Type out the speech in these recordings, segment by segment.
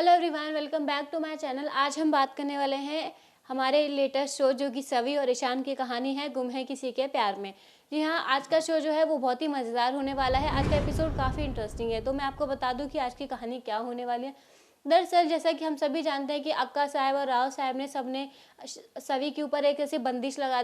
Hello everyone, welcome back to my channel. आज हम बात करने वाले हैं हमारे लेटेस्ट शो जो कि सवी और ईशान की कहानी है गुम है किसी के प्यार में। जी हाँ, आज का शो जो है वो बहुत ही मज़ेदार होने वाला है। आज का एपिसोड काफ़ी इंटरेस्टिंग है, तो मैं आपको बता दूं कि आज की कहानी क्या होने वाली है। दरअसल जैसा कि हम सभी जानते हैं कि अक्का साहब और राव साहब ने सबने सवी के ऊपर एक ऐसी बंदिश लगा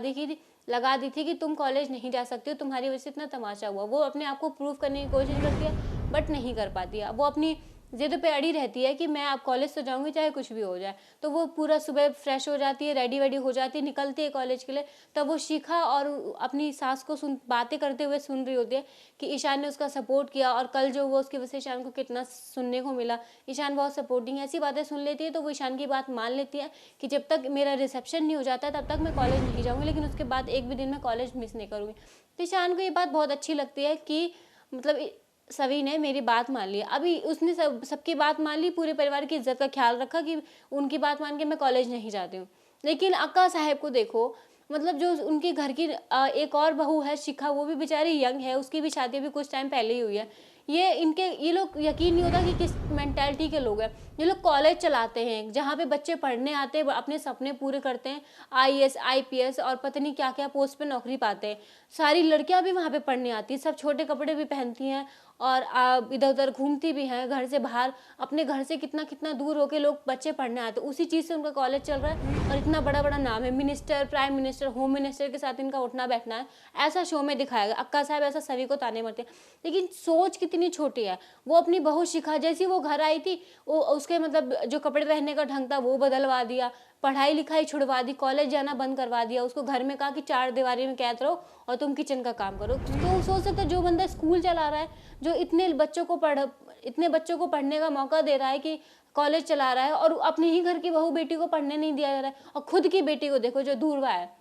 दी थी कि तुम कॉलेज नहीं जा सकते हो, तुम्हारी वजह से इतना तमाशा हुआ। वो अपने आप को प्रूव करने की कोशिश करती है बट नहीं कर पाती है। वो अपनी जिद पे अड़ी रहती है कि मैं अब कॉलेज तो जाऊंगी चाहे कुछ भी हो जाए। तो वो पूरा सुबह फ्रेश हो जाती है, रेडी वेडी हो जाती है, निकलती है कॉलेज के लिए। तब वो शिखा और अपनी सास को बातें करते हुए सुन रही होती है कि ईशान ने उसका सपोर्ट किया और कल जो वो उसकी वजह से ईशान को कितना सुनने को मिला। ईशान बहुत सपोर्टिंग है, ऐसी बातें सुन लेती है। तो वो ईशान की बात मान लेती है कि जब तक मेरा रिसेप्शन नहीं हो जाता तब तक मैं कॉलेज नहीं जाऊँगी, लेकिन उसके बाद एक भी दिन मैं कॉलेज मिस नहीं करूँगी। तो ईशान को ये बात बहुत अच्छी लगती है कि मतलब सवी ने मेरी बात मान ली। अभी उसने सबकी बात मान ली, पूरे परिवार की इज्जत का ख्याल रखा कि उनकी बात मान के मैं कॉलेज नहीं जाती हूँ। लेकिन अक्का साहब को देखो, मतलब जो उनके घर की एक और बहू है शिखा, वो भी बेचारी यंग है, उसकी भी शादी अभी कुछ टाइम पहले ही हुई है। ये लोग यकीन नहीं होता कि किस मेंटालिटी के लोग हैं। ये लोग कॉलेज चलाते हैं जहाँ पे बच्चे पढ़ने आते हैं, अपने सपने पूरे करते हैं, आईएएस आईपीएस और पता नहीं क्या क्या पोस्ट पे नौकरी पाते हैं। सारी लड़कियां भी वहाँ पे पढ़ने आती हैं, सब छोटे कपड़े भी पहनती हैं और इधर उधर घूमती भी हैं घर से बाहर। अपने घर से कितना कितना दूर होके लोग बच्चे पढ़ने आते हैं, उसी चीज़ से उनका कॉलेज चल रहा है और इतना बड़ा बड़ा नाम है। Minister, prime minister, home minister के साथ इनका उठना बैठना है। ऐसा शो में दिखाया गया। अक्का साहब ऐसा सभी को ताने मारते हैं, लेकिन सोच कितनी छोटी है। वो अपनी बहू शिखा, जैसी वो घर आई थी वो उसके मतलब जो कपड़े पहनने का ढंग था वो बदलवा दिया, पढ़ाई लिखाई छुड़वा दी, कॉलेज जाना बंद करवा दिया। उसको घर में कहा कि 4 दीवारी में कैद रहो और तुम किचन का काम करो। तो सोच सकते जो बंदा स्कूल चला रहा है, जो इतने बच्चों को पढ़ने का मौका दे रहा है कि कॉलेज चला रहा है, और अपने ही घर की बहू बेटी को पढ़ने नहीं दिया जा रहा है। और खुद की बेटी को देखो जो दूरवा है,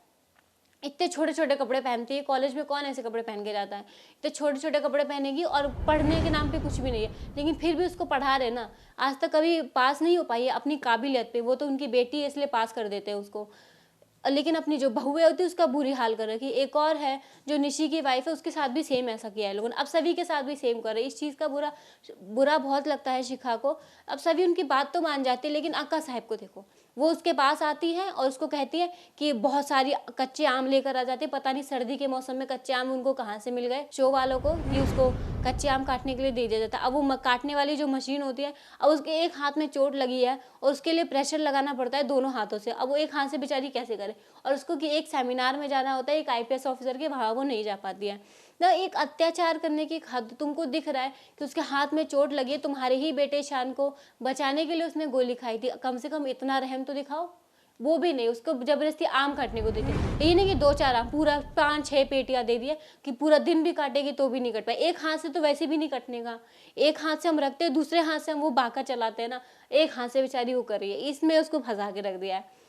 इतने छोटे छोटे कपड़े पहनती है। कॉलेज में कौन ऐसे कपड़े पहन के जाता है? इतने छोटे छोटे कपड़े पहनेगी और पढ़ने के नाम पे कुछ भी नहीं है, लेकिन फिर भी उसको पढ़ा रहे ना। आज तक कभी पास नहीं हो पाई है अपनी काबिलियत पे। वो तो उनकी बेटी है इसलिए पास कर देते हैं उसको, लेकिन अपनी जो बहुएं होती है उसका बुरी हाल कर रखी। एक और है जो निशी की वाइफ है, उसके साथ भी सेम ऐसा किया है लोगों ने। अब सभी के साथ भी सेम कर रहे हैं। इस चीज़ का बुरा बुरा बहुत लगता है शिखा को। अब सभी उनकी बात तो मान जाती है, लेकिन अक्का साहब को देखो, वो उसके पास आती है और उसको कहती है कि बहुत सारी कच्चे आम लेकर आ जाते हैं। पता नहीं सर्दी के मौसम में कच्चे आम उनको कहाँ से मिल गए शो वालों को कि उसको कच्चे आम काटने के लिए दे दिया जाता है। अब वो काटने वाली जो मशीन होती है, अब उसके एक हाथ में चोट लगी है और उसके लिए प्रेशर लगाना पड़ता है दोनों हाथों से। अब वो एक हाथ से बेचारी कैसे करे, और उसको कि एक सेमिनार में जाना होता है एक आईपीएस ऑफिसर के, वहाँ वो नहीं जा पाती है। ना एक अत्याचार करने की हद तुमको दिख रहा है कि उसके हाथ में चोट लगी है, तुम्हारे ही बेटे शान को बचाने के लिए उसने गोली खाई थी। कम से कम इतना रहम तो दिखाओ। वो भी नहीं, उसको जबरदस्ती आम काटने को देती। ये नहीं कि 2-4 आम, पूरा 5-6 पेटियां दे दिए कि पूरा दिन भी काटेगी तो भी नहीं कट पाए। एक हाथ से तो वैसे भी नहीं कटने का। एक हाथ से हम रखते हैं, दूसरे हाथ से हम वो बाका चलाते हैं ना, एक हाथ से बेचारी वो कर रही है। इसमें उसको फंसा के रख दिया है।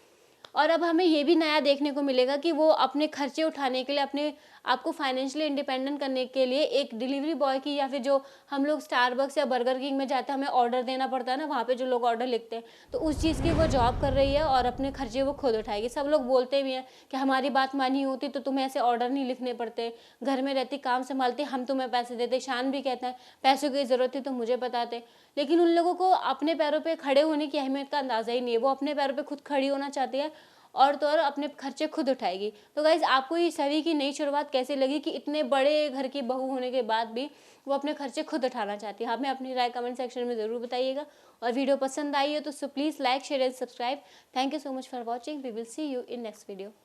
और अब हमें ये भी नया देखने को मिलेगा कि वो अपने खर्चे उठाने के लिए, अपने आपको फाइनेंशियली इंडिपेंडेंट करने के लिए एक डिलीवरी बॉय की, या फिर जो हम लोग स्टारबक्स या बर्गर किंग में जाते हैं हमें ऑर्डर देना पड़ता है ना, वहाँ पे जो लोग ऑर्डर लिखते हैं, तो उस चीज़ की वो जॉब कर रही है और अपने खर्चे वो खुद उठाएगी। सब लोग बोलते भी हैं कि हमारी बात मानी होती तो तुम्हें ऐसे ऑर्डर नहीं लिखने पड़ते, घर में रहती काम संभालती, हम तुम्हें पैसे देते। शान भी कहता है पैसों की ज़रूरत थी तो मुझे बताते। लेकिन उन लोगों को अपने पैरों पर खड़े होने की अहमियत का अंदाज़ा ही नहीं है। वो अपने पैरों पर खुद खड़ी होना चाहती है और तो और अपने खर्चे खुद उठाएगी। तो गाइज, आपको ये सभी की नई शुरुआत कैसे लगी कि इतने बड़े घर की बहू होने के बाद भी वो अपने खर्चे खुद उठाना चाहती है? हमें अपनी राय कमेंट सेक्शन में ज़रूर बताइएगा। और वीडियो पसंद आई है तो please like, share and subscribe. Thank you so much for watching. We will see you in next video.